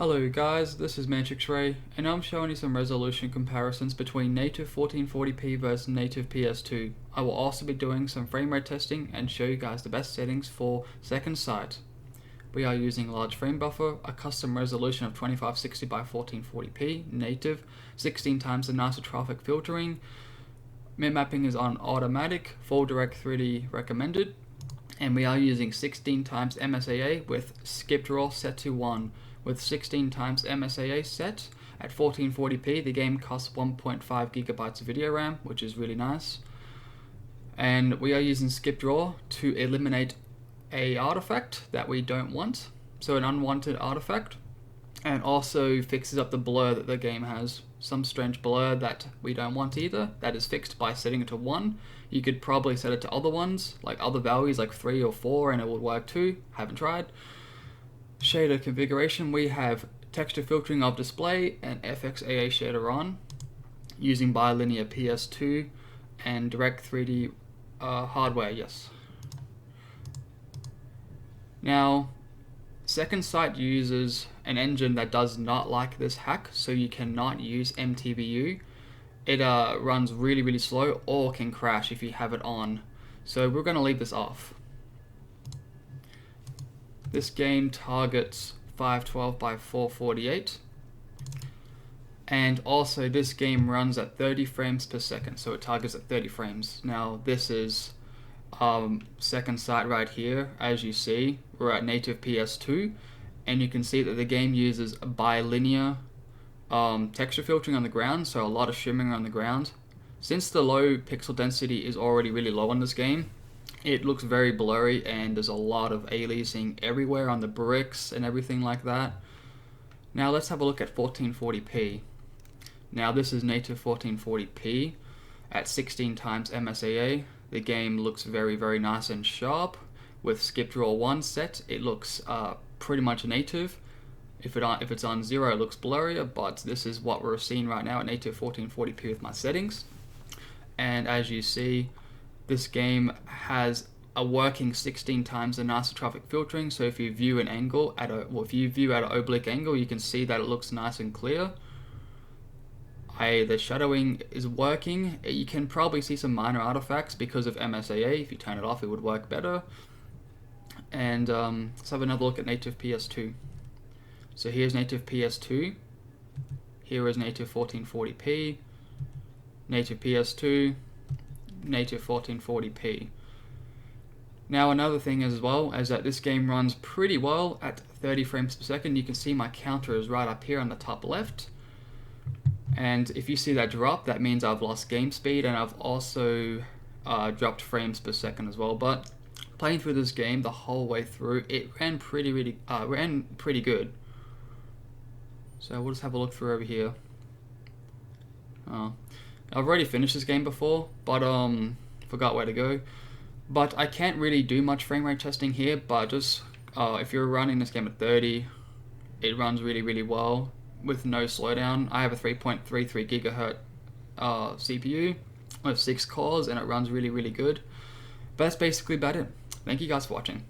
Hello guys, this is Matrix Ray, and I'm showing you some resolution comparisons between native 1440p versus native PS2. I will also be doing some frame rate testing and show you guys the best settings for second sight. We are using large frame buffer, a custom resolution of 2560 by 1440p, native, 16 times the anisotropic filtering, min mapping is on automatic, full direct 3D recommended, and we are using 16 times MSAA with skipdraw set to 1. With 16 times MSAA set at 1440p, the game costs 1.5 gigabytes of video RAM, which is really nice. And we are using skipdraw to eliminate a artifact that we don't want, so an unwanted artifact, and also fixes up the blur that the game has. Some strange blur that we don't want either, that is fixed by setting it to 1. You could probably set it to other ones, like other values like 3 or 4, and it would work too. Haven't tried. Shader configuration, we have texture filtering of display and FXAA shader on, using bilinear PS2 and direct 3D hardware, yes. Now, second sight uses an engine that does not like this hack, so you cannot use MTVU. It runs really slow or can crash if you have it on, so we're going to leave this off. This game targets 512 by 448, and also this game runs at 30 frames per second, so it targets at 30 frames. Now this is second sight right here. As you see, we're at native PS2, and you can see that the game uses bilinear texture filtering on the ground, so a lot of shimmering on the ground. Since the low pixel density is already really low on this game, it looks very blurry, and there's a lot of aliasing everywhere on the bricks and everything like that. Now let's have a look at 1440p. Now this is native 1440p at 16 times MSAA. The game looks very nice and sharp. With skipdraw 1 set, it looks pretty much native. If it's on 0, it looks blurrier, but this is what we're seeing right now at native 1440p with my settings. And as you see, this game has a working 16 times the anisotropic filtering, so if you view an angle at an oblique angle, you can see that it looks nice and clear. The shadowing is working. You can probably see some minor artifacts because of MSAA. If you turn it off, it would work better. And let's have another look at native PS2. So here's native PS2. Here is native 1440p. Native PS2. Native 1440p. Now another thing as well is that this game runs pretty well at 30 frames per second. You can see my counter is right up here on the top left, and if you see that drop, that means I've lost game speed, and I've also dropped frames per second as well. But playing through this game the whole way through, it ran pretty good. So we'll just have a look through over here. I've already finished this game before, but forgot where to go. But I can't really do much frame rate testing here, but just if you're running this game at 30, it runs really well with no slowdown. I have a 3.33 gigahertz CPU with 6 cores, and it runs really good. But that's basically about it. Thank you guys for watching.